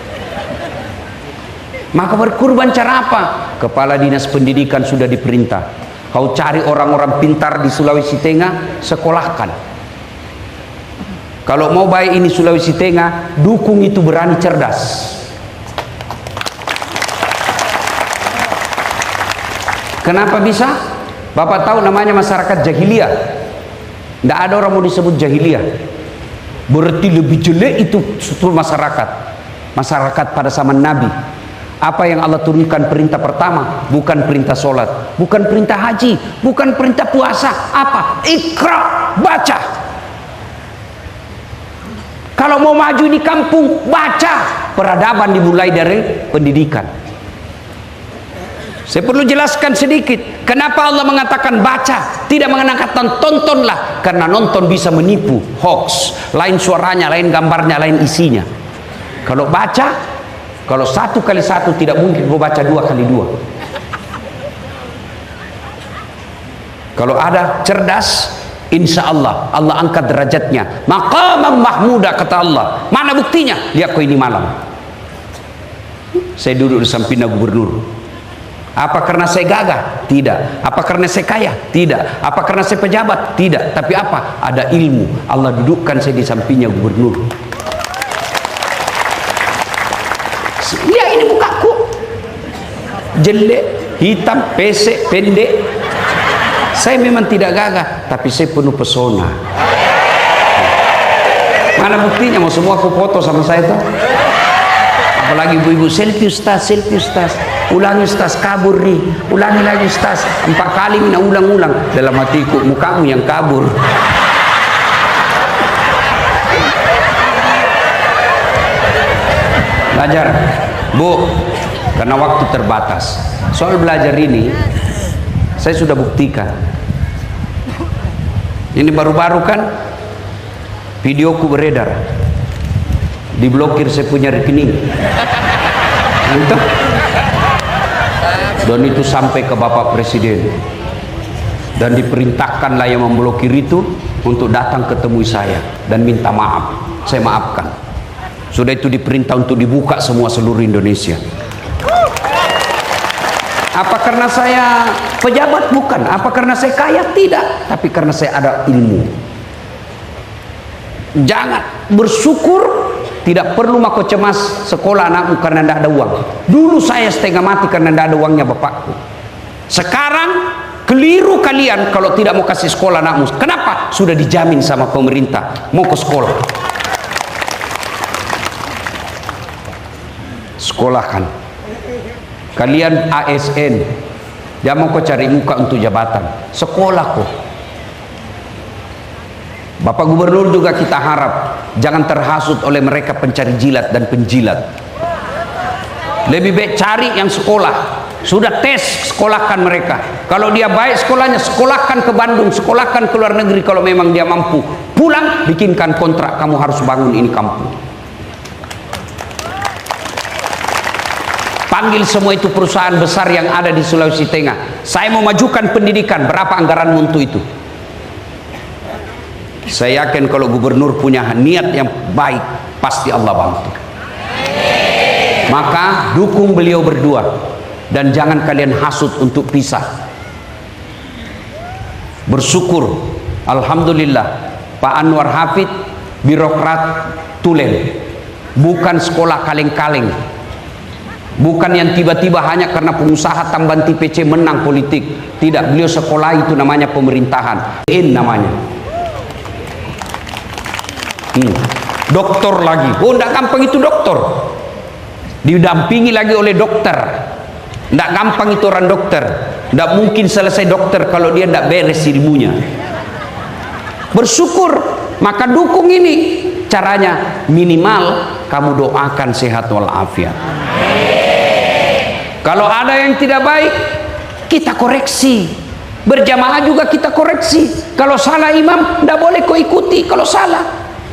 Maka berkurban cara apa? Kepala Dinas Pendidikan sudah diperintah, kau cari orang-orang pintar di Sulawesi Tengah, sekolahkan. Kalau mau baik ini Sulawesi Tengah, dukung itu berani cerdas. Kenapa bisa? Bapak tahu namanya masyarakat jahiliyah. Tidak ada orang mau disebut jahiliyah. Berarti lebih jelek itu struktur masyarakat. Masyarakat pada zaman Nabi. Apa yang Allah turunkan perintah pertama? Bukan perintah sholat, bukan perintah haji, bukan perintah puasa. Apa? Iqra, baca. Kalau mau maju di kampung, baca. Peradaban dimulai dari pendidikan. Saya perlu jelaskan sedikit. Kenapa Allah mengatakan baca, tidak mengatakan tontonlah? Karena nonton bisa menipu, hoax. Lain suaranya, lain gambarnya, lain isinya. Kalau baca, kalau 1 kali 1 tidak mungkin kau baca 2 kali 2. Kalau ada cerdas, insya Allah Allah angkat derajatnya maqamam mahmuda, kata Allah. Mana buktinya? Lihat kau ini malam saya duduk di sampingnya gubernur. Apa karena saya gagah? Tidak. Apa karena saya kaya? Tidak. Apa karena saya pejabat? Tidak. Tapi apa? Ada ilmu. Allah dudukkan saya di sampingnya gubernur. Lihat ini mukaku, jelek, hitam, pesek, pendek. Saya memang tidak gagah, tapi saya penuh pesona. Mana buktinya? Mau semua aku foto sama saya tuh. Apalagi ibu-ibu, selfie Ustaz, selfie Ustaz. Ulangi Ustaz, kabur nih. Ulangi lagi Ustaz. 4 kali mina ulang-ulang. Dalam hatiku, mukamu yang kabur. Belajar, Bu, karena waktu terbatas. Soal belajar ini saya sudah buktikan. Ini baru-baru kan videoku beredar, diblokir saya punya rekening. Entah. Dan itu sampai ke Bapak Presiden, dan diperintahkanlah yang memblokir itu untuk datang ketemu saya dan minta maaf. Saya maafkan. Sudah itu diperintah untuk dibuka semua seluruh Indonesia. Apa karena saya pejabat? Bukan. Apa karena saya kaya? Tidak. Tapi karena saya ada ilmu. Jangan bersyukur. Tidak perlu mako cemas sekolah anakmu karena tidak ada uang. Dulu saya setengah mati karena tidak ada uangnya bapakku. Sekarang keliru kalian kalau tidak mau kasih sekolah anakmu. Kenapa? Sudah dijamin sama pemerintah. Mau ke sekolah. Sekolahkan. Kalian ASN, jangan mau kau cari muka untuk jabatan. Sekolah kok. Bapak Gubernur juga kita harap jangan terhasut oleh mereka pencari jilat dan penjilat. Lebih baik cari yang sekolah. Sudah tes, sekolahkan mereka. Kalau dia baik sekolahnya, sekolahkan ke Bandung, sekolahkan ke luar negeri kalau memang dia mampu. Pulang, bikinkan kontrak, kamu harus bangun ini kampung. Panggil semua itu perusahaan besar yang ada di Sulawesi Tengah. Saya mau majukan pendidikan, berapa anggaran untuk itu? Saya yakin kalau gubernur punya niat yang baik, pasti Allah bantu. Maka dukung beliau berdua, dan jangan kalian hasut untuk pisah. Bersyukur, alhamdulillah, Pak Anwar Hafid birokrat tulen, bukan sekolah kaleng-kaleng, bukan yang tiba-tiba hanya karena pengusaha tambahan TPC menang politik. Tidak, beliau sekolah itu namanya pemerintahan, namanya. Doktor lagi, oh tidak gampang itu dokter, didampingi lagi oleh dokter. Tidak gampang itu orang dokter. Tidak mungkin selesai dokter kalau dia tidak beres ilmunya. Bersyukur, maka dukung ini. Caranya minimal kamu doakan sehat walafiat. Kalau ada yang tidak baik, kita koreksi. Berjamaah juga kita koreksi. Kalau salah imam, tidak boleh kau ikuti. Kalau salah,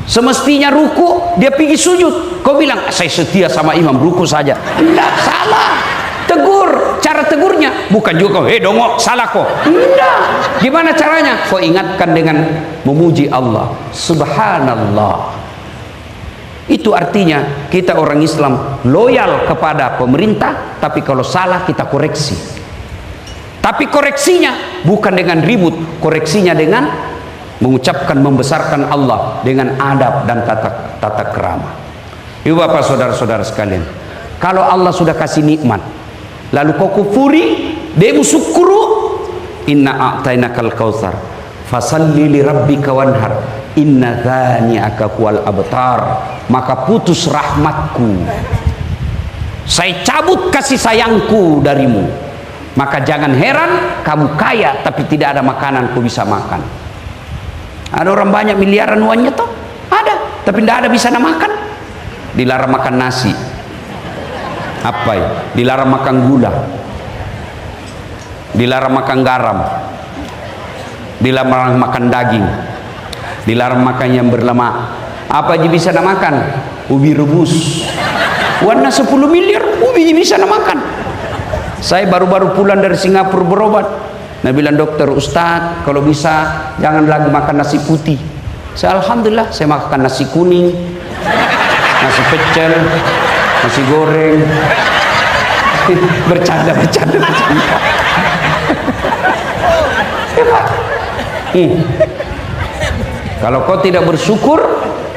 semestinya ruku, dia pergi sujud. Kau bilang, saya setia sama imam, ruku saja. Tidak, salah. Tegur, cara tegurnya bukan juga dongo salah kok. Enggak. Gimana caranya? Kau ingatkan dengan memuji Allah. Subhanallah. Itu artinya kita orang Islam loyal kepada pemerintah, tapi kalau salah kita koreksi. Tapi koreksinya bukan dengan ribut, koreksinya dengan mengucapkan membesarkan Allah dengan adab dan tata krama. Ibu bapak saudara-saudara sekalian, kalau Allah sudah kasih nikmat, lalu kau kufuri, demu syukuru, inna a'tainakal kautsar, fasalli li rabbika wanhar, inna dzani'aka huwal abtar. Maka putus rahmatku, saya cabut kasih sayangku darimu. Maka jangan heran kamu kaya tapi tidak ada makanan kau bisa makan. Ada orang banyak miliaran uangnya toh, ada, tapi tidak ada bisa makan. Dilarang makan nasi, apa ya? Dilarang makan gula, dilarang makan garam, dilarang makan daging, dilarang makan yang berlemak. Apa aja bisa nak makan? Ubi rebus. Warna 10 miliar ubi bisa nak makan. Saya baru-baru pulang dari Singapura berobat. Nah bilang dokter, Ustaz kalau bisa jangan lagi makan nasi putih. Saya alhamdulillah saya makan nasi kuning, nasi pecel, nasi goreng. bercanda. Kalau kau tidak bersyukur,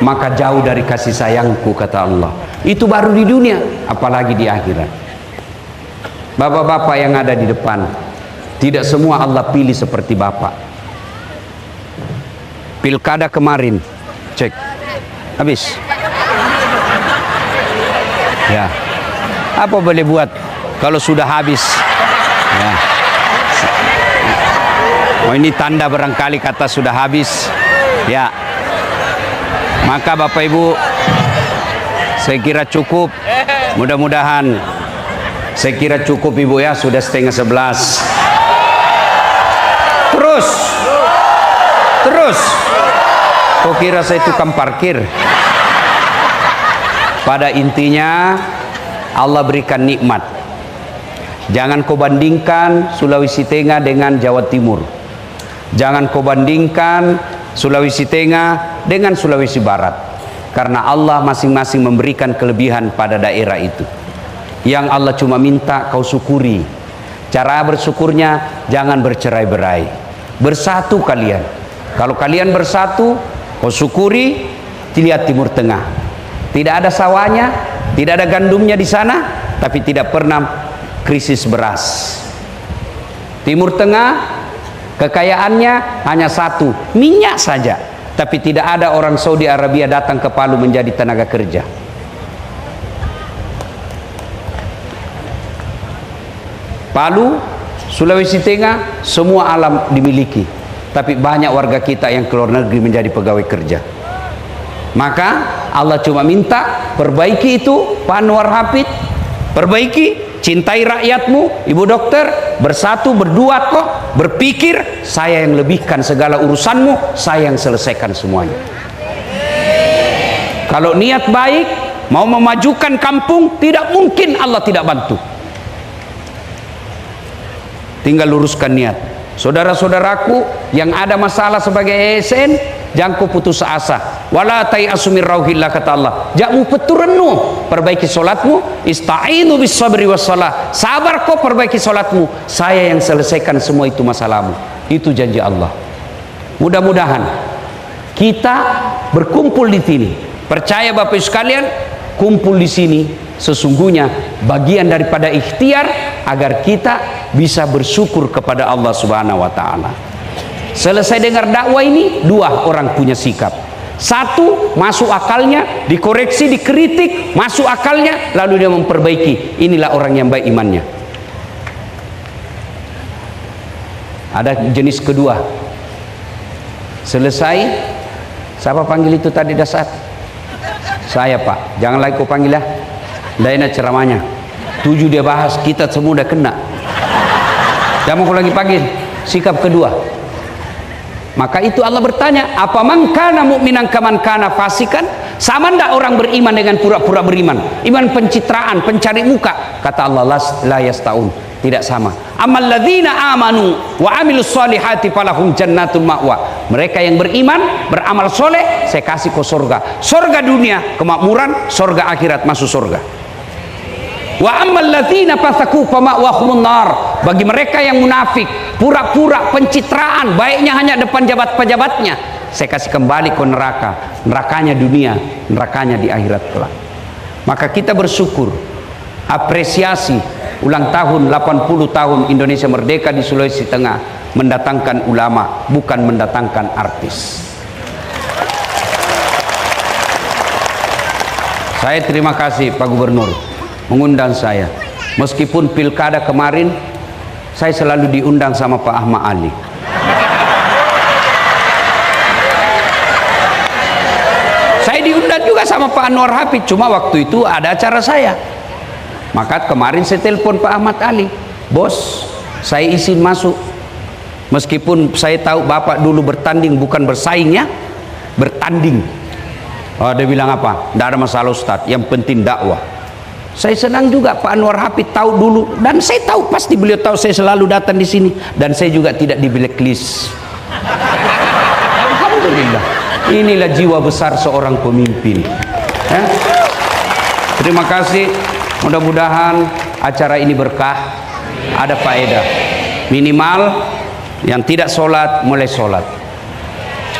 maka jauh dari kasih sayangku, kata Allah. Itu baru di dunia, apalagi di akhirat. Bapak-bapak yang ada di depan, tidak semua Allah pilih seperti bapak. Pilkada kemarin, cek, habis. Ya, apa boleh buat kalau sudah habis? Ya. Oh ini tanda barangkali kata sudah habis. Ya. Maka Bapak Ibu, saya kira cukup. Mudah-mudahan saya kira cukup Ibu ya, sudah 10:30. Terus. Kok kira saya tukang parkir? Pada intinya Allah berikan nikmat. Jangan kau bandingkan Sulawesi Tengah dengan Jawa Timur. Jangan kau bandingkan Sulawesi Tengah dengan Sulawesi Barat, karena Allah masing-masing memberikan kelebihan pada daerah itu. Yang Allah cuma minta kau syukuri. Cara bersyukurnya jangan bercerai-berai, bersatu kalian. Kalau kalian bersatu, kau syukuri. Lihat Timur Tengah, tidak ada sawahnya, tidak ada gandumnya di sana, tapi tidak pernah krisis beras. Timur Tengah kekayaannya hanya satu, minyak saja, tapi tidak ada orang Saudi Arabia datang ke Palu menjadi tenaga kerja. Palu, Sulawesi Tengah, semua alam dimiliki, tapi banyak warga kita yang keluar negeri menjadi pegawai kerja. Maka Allah cuma minta perbaiki itu, Pak Anwar Hafid, perbaiki, cintai rakyatmu, Ibu Dokter, bersatu, berdua kok, berpikir saya yang lebihkan segala urusanmu, saya yang selesaikan semuanya. Kalau niat baik, mau memajukan kampung, tidak mungkin Allah tidak bantu. Tinggal luruskan niat. Saudara-saudaraku yang ada masalah sebagai ASN, jangan kau putus asa. Wala tai'asu min rauhillah, kata Allah. Jangan peturenu, perbaiki solatmu. Ista'inu bis sabri was salah. Sabar kau, perbaiki solatmu. Saya yang selesaikan semua itu masalahmu. Itu janji Allah. Mudah-mudahan kita berkumpul di sini. Percaya Bapak Ibu sekalian, kumpul di sini sesungguhnya bagian daripada ikhtiar agar kita bisa bersyukur kepada Allah Subhanahu wa taala. Selesai dengar dakwah ini, dua orang punya sikap. Satu, masuk akalnya, dikoreksi, dikritik, masuk akalnya, lalu dia memperbaiki. Inilah orang yang baik imannya. Ada jenis kedua. Selesai, siapa panggil itu tadi dasar? Saya Pak, jangan lagi kau panggil ya. Daina ceramahnya 7 dia bahas, kita semua udah kena. Jangan kau lagi panggil. Sikap kedua, Maka itu Allah bertanya, apa man kana mu'minan kaman kana fasikan? Sama ndak orang beriman dengan pura-pura beriman? Iman pencitraan, pencari muka. Kata Allah, la yastaun, tidak sama. Amal ladzina amanu wa amilus solihati falahum jannatul ma'wa. Mereka yang beriman, beramal soleh, saya kasih ke surga. Surga dunia kemakmuran, surga akhirat masuk surga. Wa ammal ladzina fasaku fama'wahumun nar. Bagi mereka yang munafik, pura-pura pencitraan, baiknya hanya depan pejabatnya, saya kasih kembali ke neraka. Nerakanya dunia, nerakanya di akhirat kelak. Maka kita bersyukur, apresiasi ulang tahun 80 tahun Indonesia merdeka di Sulawesi Tengah mendatangkan ulama, bukan mendatangkan artis. Saya terima kasih Pak Gubernur mengundang saya. Meskipun pilkada kemarin saya selalu diundang sama Pak Ahmad Ali. Saya diundang juga sama Pak Anwar Hafid, cuma waktu itu ada acara saya. Maka kemarin saya telepon Pak Ahmad Ali, bos, saya izin masuk. Meskipun saya tahu Bapak dulu bertanding, bukan bersaing ya, bertanding. Oh, dia bilang apa? Tidak ada masalah Ustadz, yang penting dakwah. Saya senang juga Pak Anwar Hafid tahu dulu, dan saya tahu pasti beliau tahu saya selalu datang di sini, dan saya juga tidak di blacklist. Alhamdulillah, inilah jiwa besar seorang pemimpin. Terima kasih, mudah-mudahan acara ini berkah, ada faedah. Minimal yang tidak sholat mulai sholat.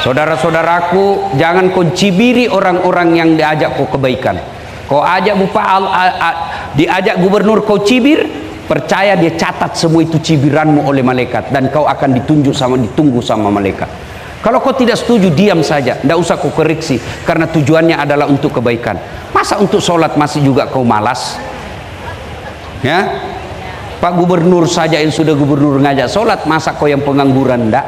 Saudara-saudaraku, jangan kau cibiri orang-orang yang diajak kau kebaikan. Kau ajak diajak gubernur kau cibir, percaya dia catat semua itu cibiranmu oleh malaikat, dan kau akan ditunggu sama malaikat. Kalau kau tidak setuju, diam saja, tidak usah kau koreksi, karena tujuannya adalah untuk kebaikan. Masa untuk sholat masih juga kau malas? Ya, Pak Gubernur saja yang sudah gubernur ngajak sholat, masa kau yang pengangguran? Enggak.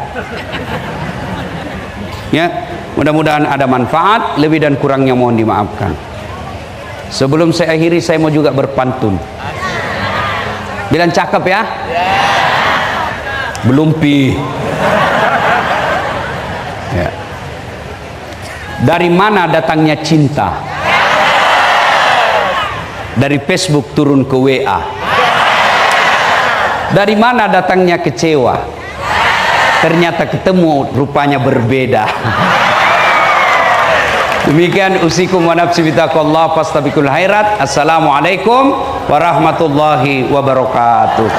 Ya, mudah-mudahan ada manfaat, lebih dan kurangnya mohon dimaafkan. Sebelum saya akhiri, saya mau juga berpantun. Bilang cakep ya? Belum pi. Ya. Dari mana datangnya cinta? Dari Facebook turun ke WA. Dari mana datangnya kecewa? Ternyata ketemu, rupanya berbeda. Demikian usikum wa nafsi bitaqwallah fastabiqul khairat. Assalamualaikum warahmatullahi wabarakatuh.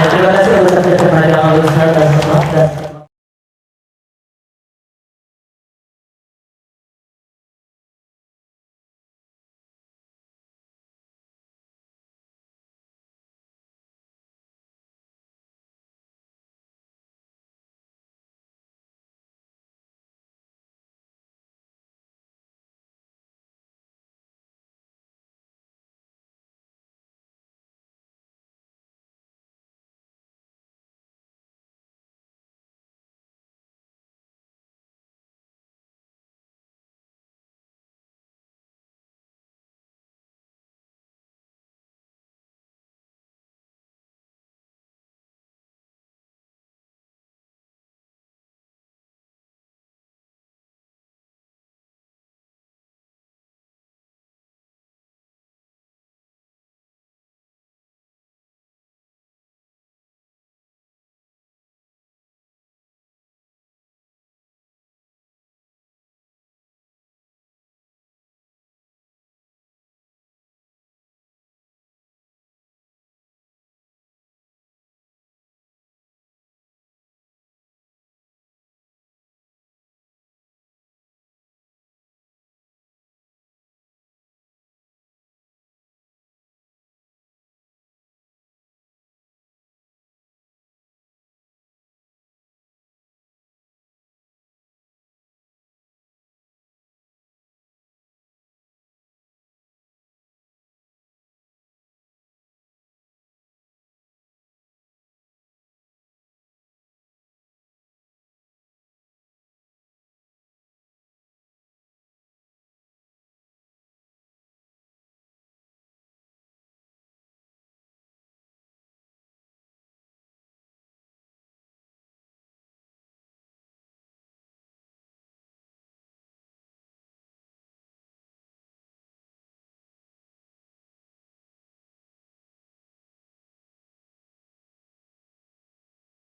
Terima kasih.